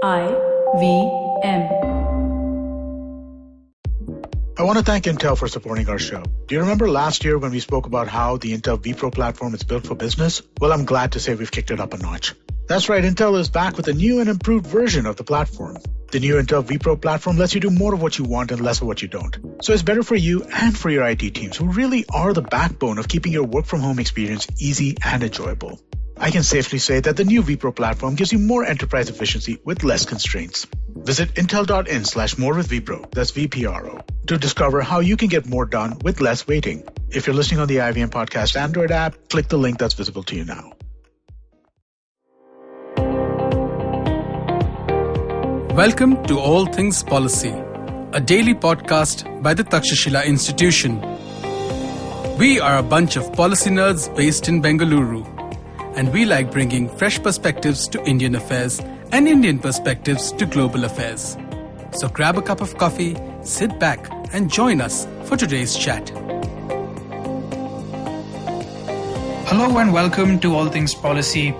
IVM. I want to thank Intel for supporting our show. Do you remember last year when we spoke about how the Intel vPro platform is built for business? Well, I'm glad to say we've kicked it up a notch. That's right, Intel is back with a new and improved version of the platform. The new Intel vPro platform lets you do more of what you want and less of what you don't. So it's better for you and for your IT teams, who really are the backbone of keeping your work-from-home experience easy and enjoyable. I can safely say that the new vPro platform gives you more enterprise efficiency with less constraints. Visit intel.in/morewithvpro, that's VPRO, to discover how you can get more done with less waiting. If you're listening on the IVM Podcast Android app, click the link that's visible to you now. Welcome to All Things Policy, a daily podcast by the Takshashila Institution. We are a bunch of policy nerds based in Bengaluru, and we like bringing fresh perspectives to Indian affairs and Indian perspectives to global affairs. So grab a cup of coffee, sit back, and join us for today's chat. Hello and welcome to All Things Policy.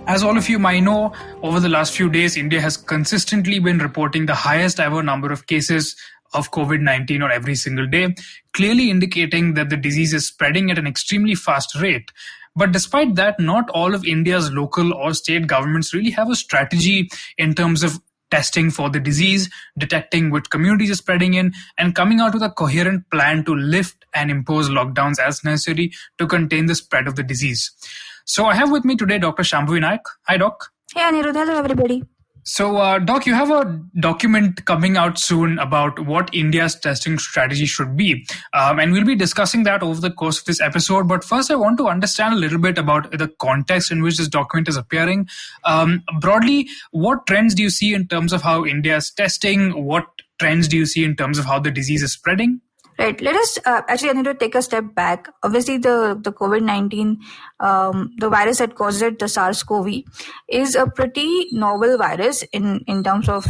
As all of you might know, over the last few days, India has consistently been reporting the highest ever number of cases of COVID-19 on every single day, clearly indicating that the disease is spreading at an extremely fast rate. But despite that, not all of India's local or state governments really have a strategy in terms of testing for the disease, detecting which communities are spreading in, and coming out with a coherent plan to lift and impose lockdowns as necessary to contain the spread of the disease. So I have with me today Dr. Shambhavi Naik. Hi, Doc. Hey, Anirudh. Hello, everybody. So, Doc, you have a document coming out soon about what India's testing strategy should be. And we'll be discussing that over the course of this episode. But first, I want to understand a little bit about the context in which this document is appearing. Broadly, what trends do you see in terms of how India is testing? What trends do you see in terms of how the disease is spreading? Right. Let us actually, I need to take a step back. Obviously, the COVID-19, the virus that causes it, the SARS-CoV, is a pretty novel virus in terms of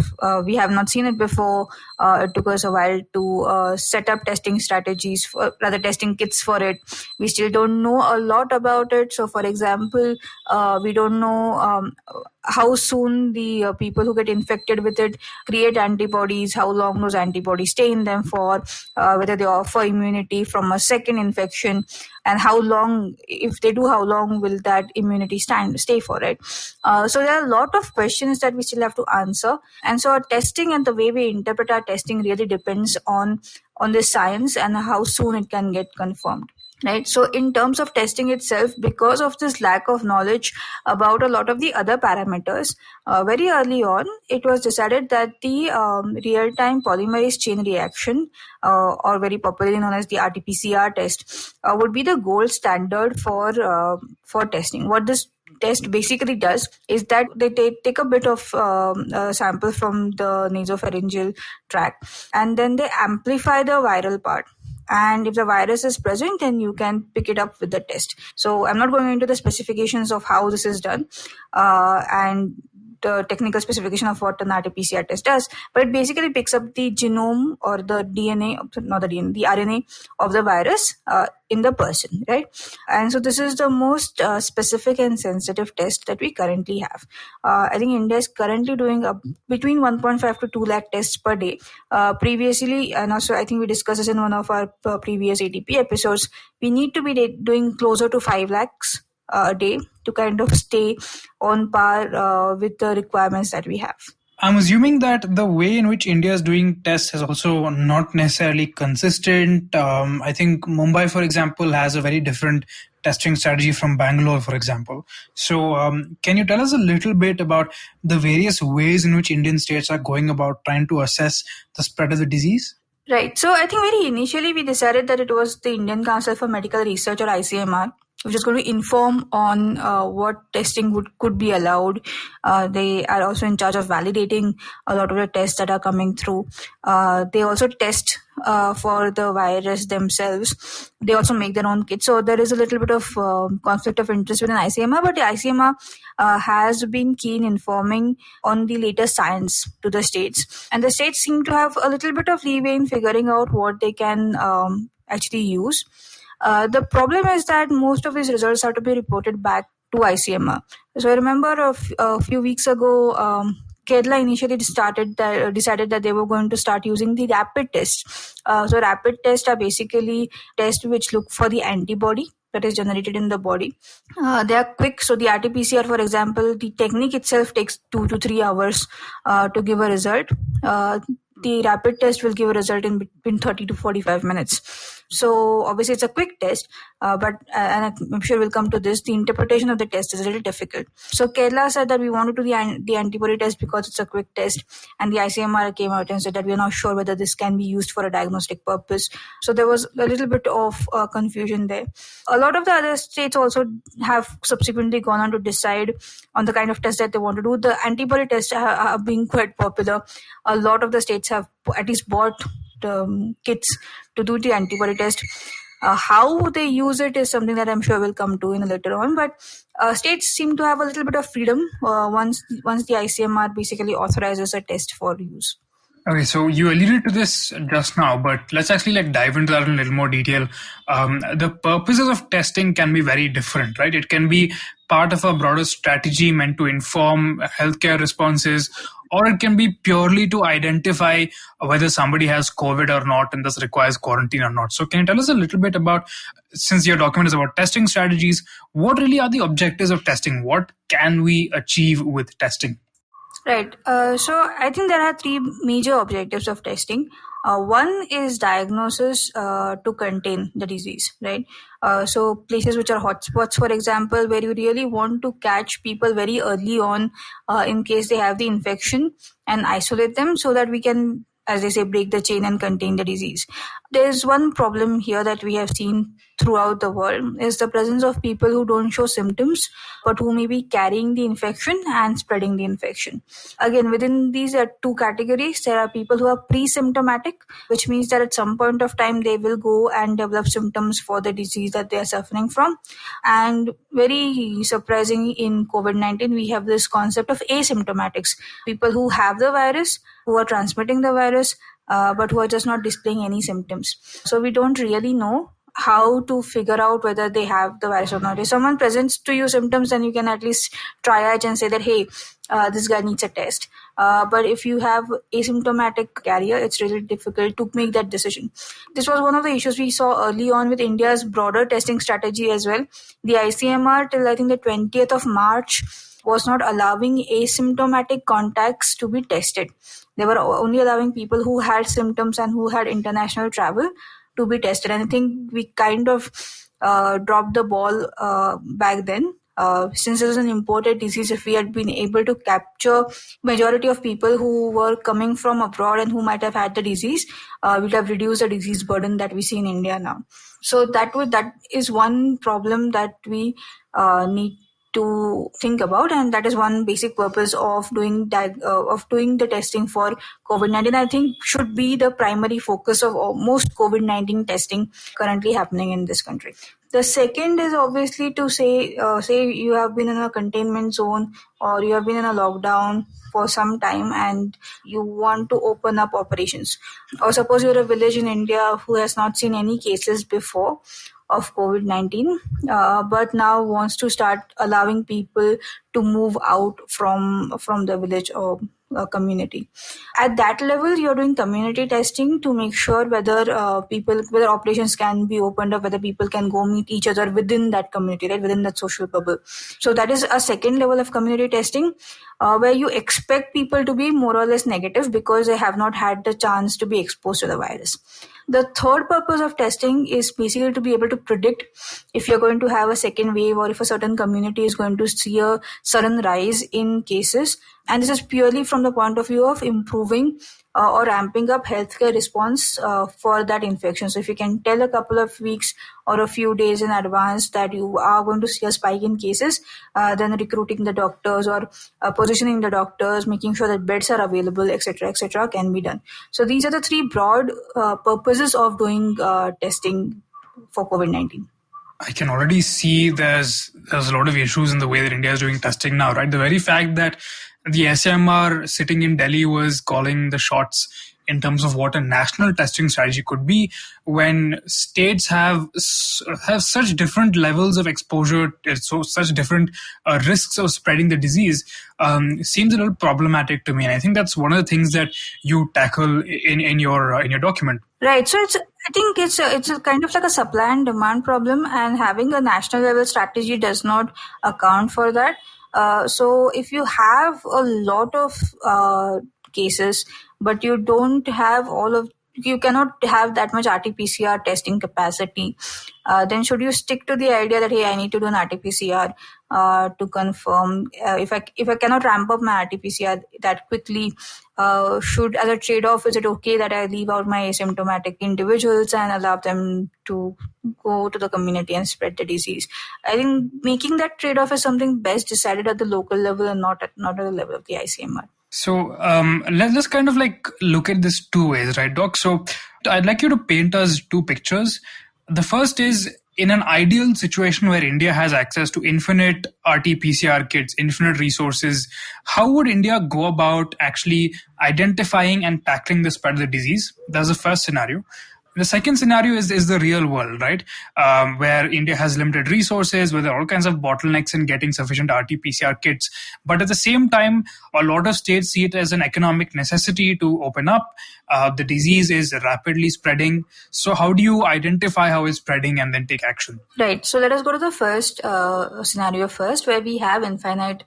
we have not seen it before. It took us a while to set up testing strategies, testing kits for it. We still don't know a lot about it. So, for example, we don't know how soon the people who get infected with it create antibodies, how long those antibodies stay in them for, whether they offer immunity from a second infection, and how long, if they do, how long will that immunity stay for it. So there are a lot of questions that we still have to answer. And so our testing and the way we interpret our testing really depends on the science and how soon it can get confirmed. Right. So in terms of testing itself, because of this lack of knowledge about a lot of the other parameters, very early on, it was decided that the real-time polymerase chain reaction, or very popularly known as the RT-PCR test, would be the gold standard for testing. What this test basically does is that they take a bit of sample from the nasopharyngeal tract, and then they amplify the viral part. And if the virus is present, then you can pick it up with the test. So I'm not going into the specifications of how this is done and the technical specification of what an RT-PCR test does, but it basically picks up the genome or the DNA, not the DNA, the RNA of the virus in the person, right? And so this is the most specific and sensitive test that we currently have. I think India is currently doing between 1.5 to 2 lakh tests per day. Previously, and also I think we discussed this in one of our previous ATP episodes, we need to be doing closer to 5 lakhs a day to kind of stay on par with the requirements that we have. I'm assuming that the way in which India is doing tests is also not necessarily consistent. I think Mumbai, for example, has a very different testing strategy from Bangalore, for example. So can you tell us a little bit about the various ways in which Indian states are going about trying to assess the spread of the disease? Right. So I think very initially we decided that it was the Indian Council for Medical Research, or ICMR, which is going to inform on what testing could be allowed. They are also in charge of validating a lot of the tests that are coming through. They also test for the virus themselves. They also make their own kits. So there is a little bit of conflict of interest within ICMR, but the ICMR has been keen informing on the latest science to the states. And the states seem to have a little bit of leeway in figuring out what they can actually use. The problem is that most of these results have to be reported back to ICMR. So I remember a few weeks ago, Kerala initially decided that they were going to start using the rapid tests. So rapid tests are basically tests which look for the antibody that is generated in the body. They are quick. So the RT-PCR, for example, the technique itself takes 2 to 3 hours to give a result. The rapid test will give a result in between 30 to 45 minutes. So obviously it's a quick test, but and I'm sure we'll come to this, the interpretation of the test is a little difficult. So Kerala said that we want to do the antibody test because it's a quick test, and the ICMR came out and said that we're not sure whether this can be used for a diagnostic purpose. So there was a little bit of confusion there. A lot of the other states also have subsequently gone on to decide on the kind of test that they want to do. The antibody tests are being quite popular. A lot of the states have at least bought kits to do the antibody test. How they use it is something that I'm sure we'll come to in later on. But states seem to have a little bit of freedom once the ICMR basically authorizes a test for use. Okay, so you alluded to this just now, but let's actually dive into that in a little more detail. The purposes of testing can be very different, right? It can be part of a broader strategy meant to inform healthcare responses, or it can be purely to identify whether somebody has COVID or not and thus requires quarantine or not. So can you tell us a little bit about, since your document is about testing strategies, what really are the objectives of testing? What can we achieve with testing? Right. So I think there are 3 major objectives of testing. One is diagnosis to contain the disease, right? So places which are hotspots, for example, where you really want to catch people very early on in case they have the infection and isolate them so that we can, as they say, break the chain and contain the disease. There's one problem here that we have seen throughout the world is the presence of people who don't show symptoms but who may be carrying the infection and spreading the infection. Again, within these 2 categories, there are people who are pre-symptomatic, which means that at some point of time they will go and develop symptoms for the disease that they are suffering from. And very surprisingly, in COVID-19, we have this concept of asymptomatics, people who have the virus, who are transmitting the virus, but who are just not displaying any symptoms. So we don't really know how to figure out whether they have the virus or not. If someone presents to you symptoms, then you can at least triage and say that, hey, this guy needs a test. But if you have asymptomatic carrier, it's really difficult to make that decision. This was one of the issues we saw early on with India's broader testing strategy as well. The ICMR till I think the 20th of March was not allowing asymptomatic contacts to be tested. They were only allowing people who had symptoms and who had international travel to be tested. And I think we kind of dropped the ball back then. Since it was an imported disease, if we had been able to capture majority of people who were coming from abroad and who might have had the disease, we'd have reduced the disease burden that we see in India now. So that is one problem that we need to think about, and that is one basic purpose of doing the testing for COVID-19. I think should be the primary focus of most COVID-19 testing currently happening in this country. The second is obviously to say you have been in a containment zone or you have been in a lockdown for some time and you want to open up operations. Or suppose you're a village in India who has not seen any cases before of COVID-19, but now wants to start allowing people to move out from the village or community. At that level, you're doing community testing to make sure whether operations can be opened up, whether people can go meet each other within that community, right, within that social bubble. So that is a second level of community testing, where you expect people to be more or less negative because they have not had the chance to be exposed to the virus. The third purpose of testing is basically to be able to predict if you're going to have a second wave or if a certain community is going to see a sudden rise in cases. And this is purely from the point of view of improving or ramping up healthcare response for that infection. So if you can tell a couple of weeks or a few days in advance that you are going to see a spike in cases, then recruiting the doctors or positioning the doctors, making sure that beds are available, etc., can be done. So these are the 3 broad purposes of doing testing for COVID-19. I can already see there's a lot of issues in the way that India is doing testing now, right? The very fact that the SMR sitting in Delhi was calling the shots in terms of what a national testing strategy could be when states have such different levels of exposure, so such different risks of spreading the disease, seems a little problematic to me. And I think that's one of the things that you tackle in your document. Right. So I think it's a kind of like a supply and demand problem, and having a national level strategy does not account for that. So if you have a lot of cases, but you don't have you cannot have that much RT-PCR testing capacity, then should you stick to the idea that, hey, I need to do an RT-PCR to confirm? If I cannot ramp up my RT-PCR that quickly, should, as a trade-off, is it okay that I leave out my asymptomatic individuals and allow them to go to the community and spread the disease? I think making that trade-off is something best decided at the local level and not at the level of the ICMR. So let's kind of like look at this two ways, right, Doc? So I'd like you to paint us two pictures. The first is, in an ideal situation where India has access to infinite RT-PCR kits, infinite resources, how would India go about actually identifying and tackling the spread of the disease? That's the first scenario. The second scenario is the real world, right? Where India has limited resources, where there are all kinds of bottlenecks in getting sufficient RT-PCR kits. But at the same time, a lot of states see it as an economic necessity to open up. The disease is rapidly spreading. So how do you identify how it's spreading and then take action? Right. So let us go to the first scenario first, where we have infinite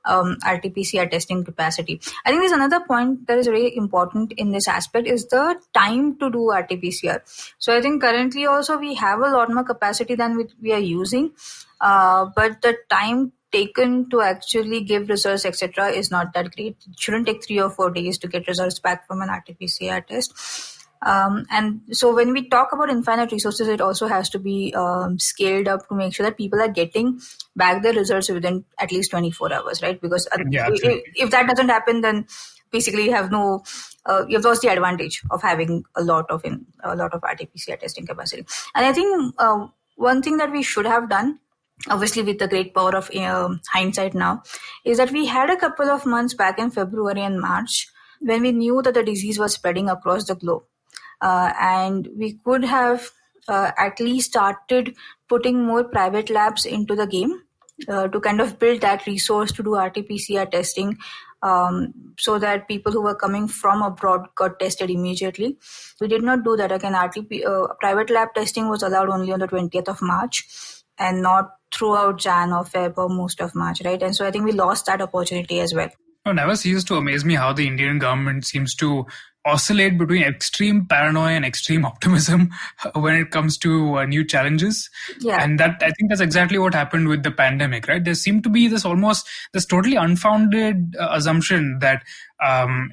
RT-PCR testing capacity. I think there's another point that is very important in this aspect is the time to do RT-PCR. So I think currently also we have a lot more capacity than we are using, but the time taken to actually give results, etc., is not that great. It shouldn't take 3 or 4 days to get results back from an RT-PCR test. And so when we talk about infinite resources, it also has to be scaled up to make sure that people are getting back their results within at least 24 hours, right? Because if that doesn't happen, then basically you have you've lost the advantage of having a lot of RT-PCR testing capacity. And I think one thing that we should have done, obviously with the great power of hindsight now, is that we had a couple of months back in February and March when we knew that the disease was spreading across the globe. And we could have at least started putting more private labs into the game to kind of build that resource to do RT-PCR testing, so that people who were coming from abroad got tested immediately. We did not do that. Again, private lab testing was allowed only on the 20th of March and not throughout Jan or Feb or most of March, right? And so I think we lost that opportunity as well. It never ceases to amaze me how the Indian government seems to oscillate between extreme paranoia and extreme optimism when it comes to new challenges. Yeah. And that, I think that's exactly what happened with the pandemic, right? There seemed to be this totally unfounded assumption that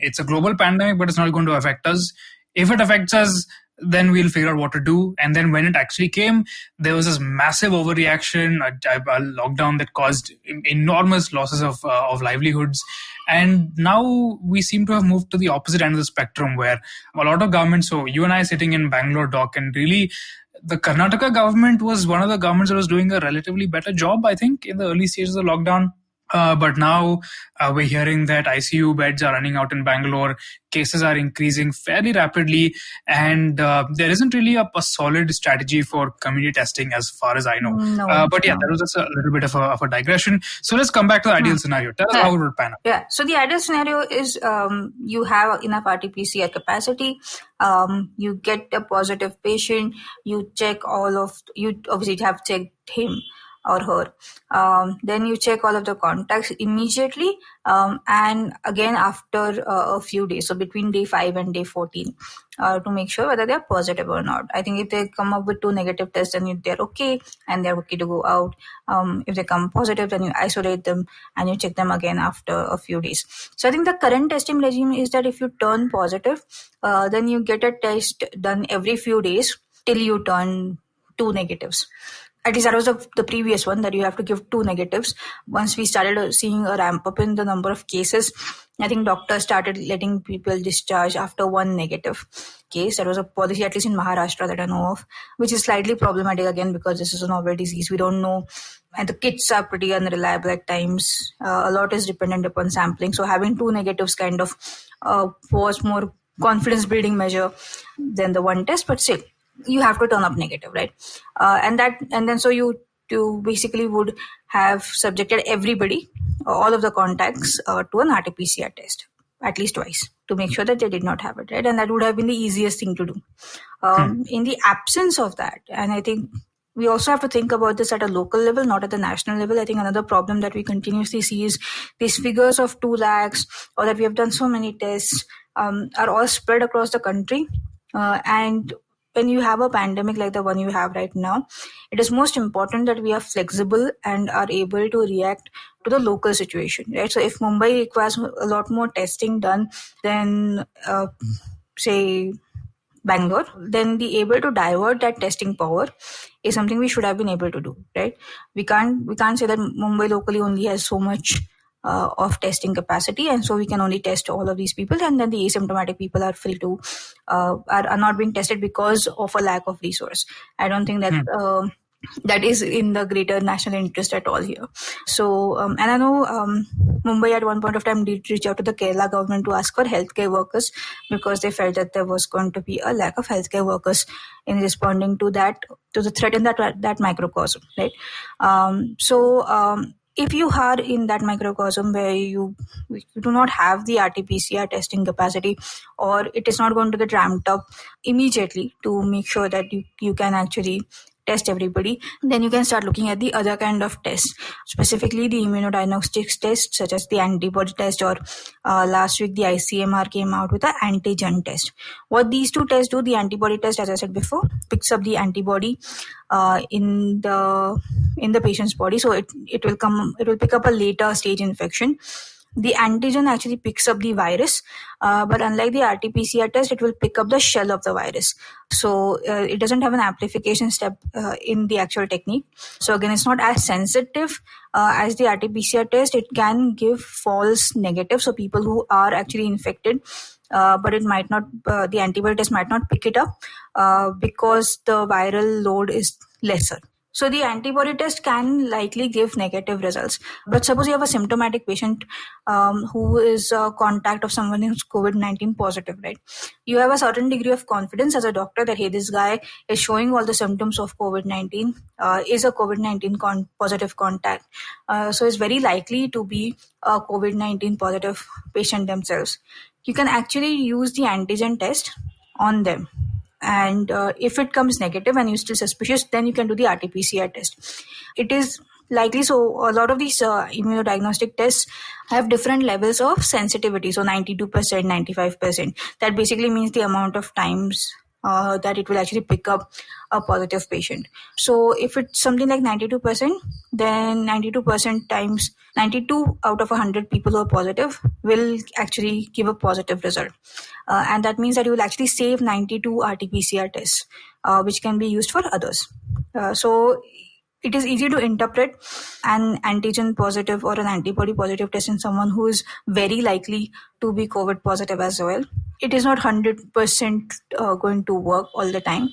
it's a global pandemic, but it's not going to affect us. If it affects us, then we'll figure out what to do. And then when it actually came, there was this massive overreaction, a lockdown that caused enormous losses of livelihoods. And now we seem to have moved to the opposite end of the spectrum, where a lot of governments, so you and I sitting in Bangalore, Doc, and really the Karnataka government was one of the governments that was doing a relatively better job, I think, in the early stages of the lockdown. But now we're hearing that ICU beds are running out in Bangalore, cases are increasing fairly rapidly, and there isn't really a solid strategy for community testing as far as I know. But yeah, that was just a little bit of a digression. So let's come back to the ideal scenario. Tell us how it would pan out. Yeah, so the ideal scenario is you have enough RT-PCR capacity, you get a positive patient, you check you obviously have checked him or her. Then you check all of the contacts immediately, and again after a few days, so between day 5 and day 14, to make sure whether they're positive or not. I think if they come up with 2 negative tests, then they're okay and they're okay to go out. If they come positive, then you isolate them and you check them again after a few days. So I think the current testing regime is that if you turn positive, then you get a test done every few days till you turn 2 negatives. At least that was the previous one, that you have to give 2 negatives. Once we started seeing a ramp up in the number of cases, I think doctors started letting people discharge after 1 negative case. That was a policy, at least in Maharashtra, that I know of, which is slightly problematic again because this is a novel disease. We don't know, and the kits are pretty unreliable at times. A lot is dependent upon sampling. So having 2 negatives kind of was more confidence building measure than the one test, but still you have to turn up negative, right? And then so you basically would have subjected everybody, all of the contacts, to an RT-PCR test at least twice to make sure that they did not have it, right? And that would have been the easiest thing to do. In the absence of that, and I think we also have to think about this at a local level, not at the national level. I think another problem that we continuously see is these figures of 2 lakhs, or that we have done so many tests, are all spread across the country. And when you have a pandemic like the one you have right now, it is most important that we are flexible and are able to react to the local situation, right? So if Mumbai requires a lot more testing done than, say, Bangalore, then be able to divert that testing power is something we should have been able to do, right? We can't say that Mumbai locally only has so much of testing capacity, and so we can only test all of these people, and then the asymptomatic people are free to are not being tested because of a lack of resource. I don't think that that is in the greater national interest at all here. So, and I know Mumbai at one point of time did reach out to the Kerala government to ask for healthcare workers, because they felt that there was going to be a lack of healthcare workers in responding to the threat in that microcosm, right? If you are in that microcosm where you do not have the RT-PCR testing capacity, or it is not going to get ramped up immediately to make sure that you can actually test everybody, then you can start looking at the other kind of tests, specifically the immunodiagnostics tests such as the antibody test, or last week the ICMR came out with the antigen test. What these two tests do, the antibody test, as I said before, picks up the antibody in the patient's body, so it will pick up a later stage infection. The antigen actually picks up the virus, but unlike the RT-PCR test, it will pick up the shell of the virus. So it doesn't have an amplification step in the actual technique. So again, it's not as sensitive as the RT-PCR test. It can give false negative, so people who are actually infected, but it might not, the antibody test might not pick it up because the viral load is lesser. So the antibody test can likely give negative results. But suppose you have a symptomatic patient who is a contact of someone who's COVID-19 positive, right? You have a certain degree of confidence as a doctor that, hey, this guy is showing all the symptoms of COVID-19, is a COVID-19 positive contact. So it's very likely to be a COVID-19 positive patient themselves. You can actually use the antigen test on them. And if it comes negative and you're still suspicious, then you can do the RT-PCR test. It is likely, so a lot of these immunodiagnostic tests have different levels of sensitivity. So 92%, 95%. That basically means the amount of times that it will actually pick up a positive patient. So if it's something like 92%, then 92% times 92 out of 100 people who are positive will actually give a positive result. And that means that you will actually save 92 RT-PCR tests, which can be used for others. So it is easy to interpret an antigen positive or an antibody positive test in someone who is very likely to be COVID positive as well. It is not 100% going to work all the time.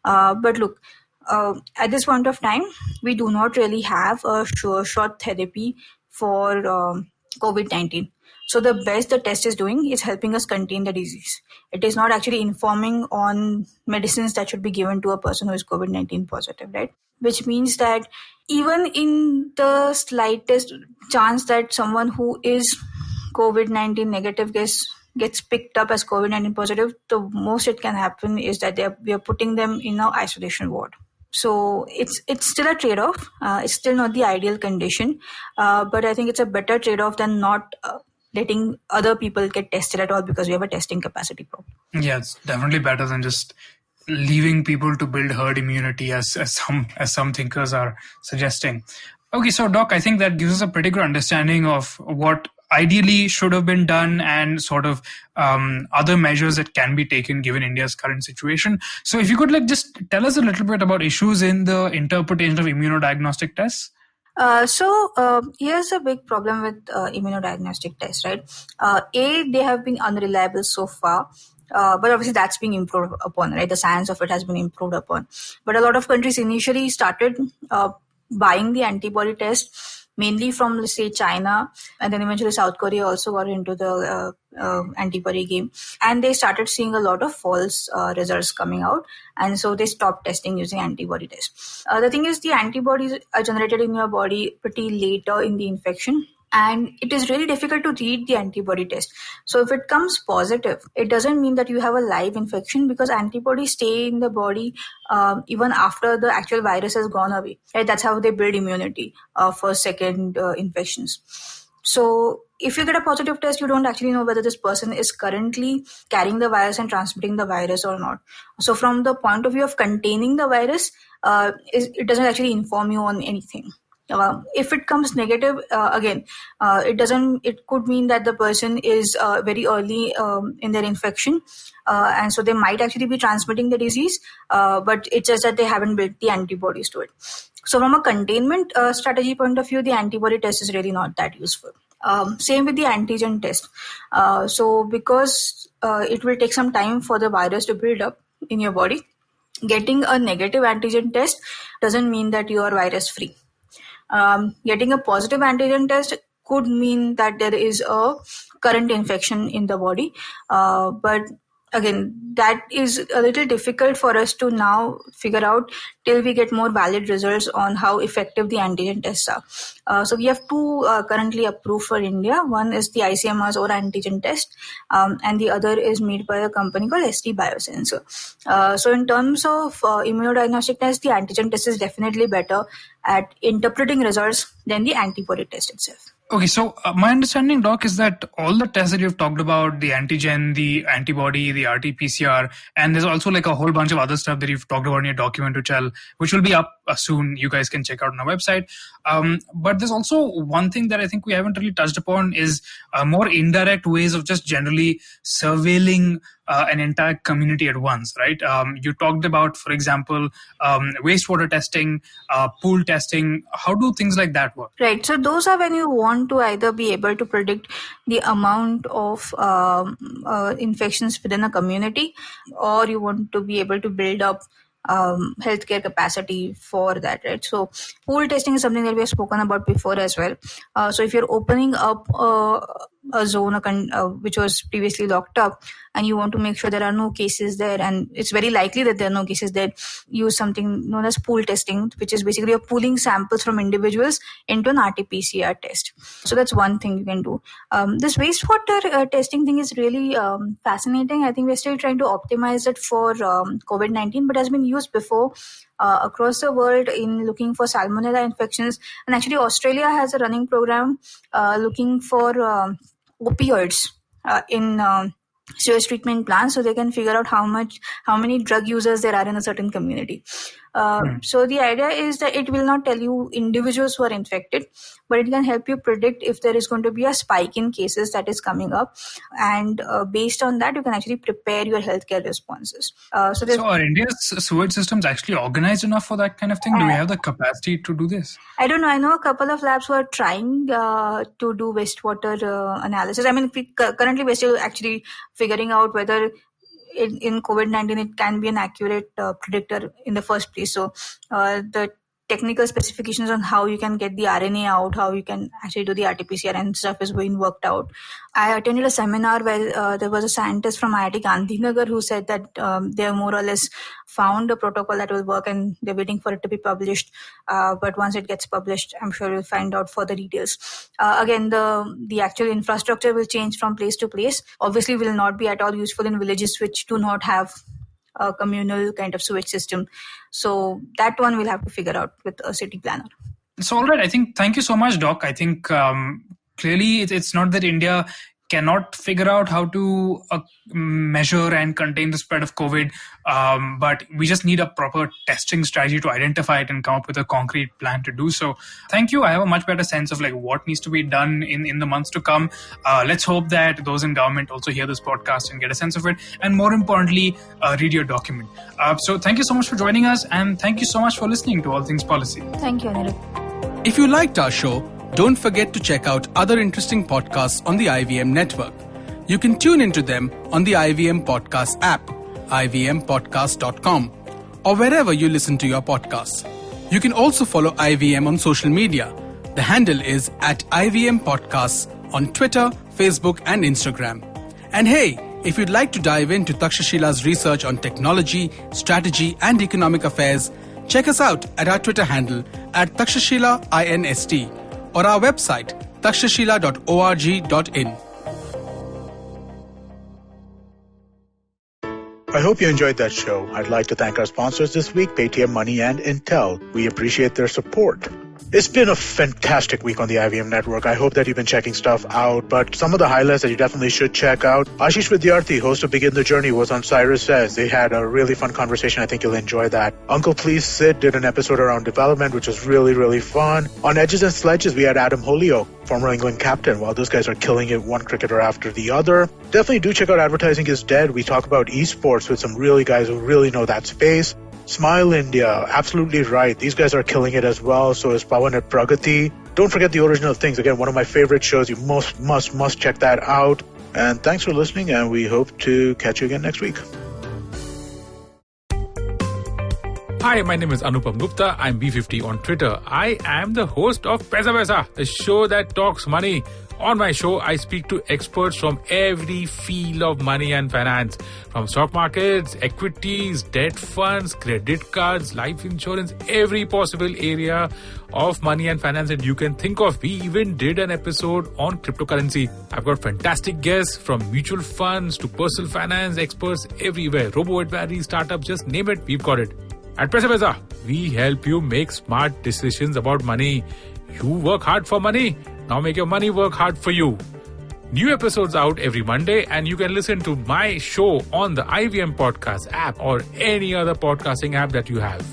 But look, at this point of time, we do not really have a sure shot therapy for COVID-19. So the best the test is doing is helping us contain the disease. It is not actually informing on medicines that should be given to a person who is COVID-19 positive, right? Which means that even in the slightest chance that someone who is COVID-19 negative gets picked up as COVID-19 positive, the most it can happen is that we are putting them in an isolation ward. So it's still a trade-off. It's still not the ideal condition, but I think it's a better trade-off than not letting other people get tested at all because we have a testing capacity problem. Yeah, it's definitely better than just leaving people to build herd immunity, as some thinkers are suggesting. Okay, so Doc, I think that gives us a pretty good understanding of what ideally should have been done and sort of other measures that can be taken given India's current situation. So if you could just tell us a little bit about issues in the interpretation of immunodiagnostic tests. Here's a big problem with immunodiagnostic tests, right? They have been unreliable so far. But obviously that's being improved upon, right? The science of it has been improved upon. But a lot of countries initially started buying the antibody test mainly from, let's say, China, and then eventually South Korea also got into the antibody game, and they started seeing a lot of false results coming out, and so they stopped testing using antibody tests. The thing is, the antibodies are generated in your body pretty later in the infection, and it is really difficult to read the antibody test. So if it comes positive, it doesn't mean that you have a live infection, because antibodies stay in the body even after the actual virus has gone away. Right? That's how they build immunity for second infections. So if you get a positive test, you don't actually know whether this person is currently carrying the virus and transmitting the virus or not. So from the point of view of containing the virus, it doesn't actually inform you on anything. If it comes negative, it could mean that the person is very early in their infection, and so they might actually be transmitting the disease, but it's just that they haven't built the antibodies to it. So from a containment strategy point of view, the antibody test is really not that useful. Same with the antigen test. So because it will take some time for the virus to build up in your body, getting a negative antigen test doesn't mean that you are virus free. Getting a positive antigen test could mean that there is a current infection in the body, but again, that is a little difficult for us to now figure out till we get more valid results on how effective the antigen tests are. So we have two currently approved for India. One is the ICMR's Aura antigen test, and the other is made by a company called ST Biosensor. So in terms of immunodiagnostic test, the antigen test is definitely better at interpreting results than the antibody test itself. Okay, so my understanding, Doc, is that all the tests that you've talked about, the antigen, the antibody, the RT-PCR, and there's also like a whole bunch of other stuff that you've talked about in your document, which will be up soon. You guys can check out on our website. But there's also one thing that I think we haven't really touched upon is more indirect ways of just generally surveilling an entire community at once, right? You talked about, for example, wastewater testing, pool testing. How do things like that work? Right. So those are when you want to either be able to predict the amount of infections within a community, or you want to be able to build up healthcare capacity for that, right? So pool testing is something that we have spoken about before as well. So if you're opening up a zone which was previously locked up, and you want to make sure there are no cases there, and it's very likely that there are no cases there, use something known as pool testing, which is basically you're pooling samples from individuals into an RT-PCR test. So that's one thing you can do. This wastewater testing thing is really fascinating. I think we're still trying to optimize it for COVID-19, but has been used before across the world in looking for salmonella infections. And actually Australia has a running program looking for opioids in sewage treatment plants, so they can figure out how many drug users there are in a certain community. So the idea is that it will not tell you individuals who are infected, but it can help you predict if there is going to be a spike in cases that is coming up, and based on that you can actually prepare your healthcare responses. So are India's sewage systems actually organized enough for that kind of thing? Do we have the capacity to do this? I don't know. I know a couple of labs who are trying to do wastewater analysis. I mean, currently we're still actually figuring out whether in COVID-19 it can be an accurate predictor in the first place. So the technical specifications on how you can get the RNA out, how you can actually do the RT-PCR and stuff is being worked out. I attended a seminar where there was a scientist from IIT Gandhinagar who said that they have more or less found a protocol that will work, and they're waiting for it to be published. But once it gets published, I'm sure you'll find out further details. Again, the actual infrastructure will change from place to place. Obviously, will not be at all useful in villages which do not have a communal kind of sewage system. So that one we'll have to figure out with a city planner. So, all right. I think, thank you so much, Doc. I think clearly it's not that India cannot figure out how to measure and contain the spread of COVID, but we just need a proper testing strategy to identify it and come up with a concrete plan to do so. Thank you. I have a much better sense of like what needs to be done in the months to come. Let's hope that those in government also hear this podcast and get a sense of it, and more importantly, read your document. So thank you so much for joining us, and thank you so much for listening to All Things Policy. Thank you, Anirudh. If you liked our show, don't forget to check out other interesting podcasts on the IVM network. You can tune into them on the IVM Podcast app, ivmpodcast.com, or wherever you listen to your podcasts. You can also follow IVM on social media. The handle is @IVM Podcasts on Twitter, Facebook, and Instagram. And hey, if you'd like to dive into Takshashila's research on technology, strategy, and economic affairs, check us out at our Twitter handle @TakshashilaINST or our website takshashila.org.in. I hope you enjoyed that show. I'd like to thank our sponsors this week, Paytm Money and Intel. We appreciate their support. It's been a fantastic week on the IVM network. I hope that you've been checking stuff out, but some of the highlights that you definitely should check out. Ashish Vidyarthi, host of Begin the Journey, was on Cyrus Says. They had a really fun conversation. I think you'll enjoy that. Uncle Please Sid did an episode around development, which was really, really fun. On Edges and Sledges, we had Adam Holyoke, former England captain. While those guys are killing it, one cricketer after the other. Definitely do check out Advertising is Dead. We talk about esports with some really guys who really know that space. Smile India, absolutely right. These guys are killing it as well. So is Pawan at Pragati. Don't forget The Original Things. Again, one of my favorite shows. You must check that out. And thanks for listening, and we hope to catch you again next week. Hi, my name is Anupam Gupta. I'm B50 on Twitter. I am the host of Paisa Vaisa, a show that talks money. On my show, I speak to experts from every field of money and finance, from stock markets, equities, debt funds, credit cards, life insurance, every possible area of money and finance that you can think of. We even did an episode on cryptocurrency. I've got fantastic guests from mutual funds to personal finance experts everywhere. Robo-advisory, startups, just name it, we've got it. At Paisa Vaisa, we help you make smart decisions about money. You work hard for money. Now make your money work hard for you. New episodes out every Monday, and you can listen to my show on the IVM Podcast app or any other podcasting app that you have.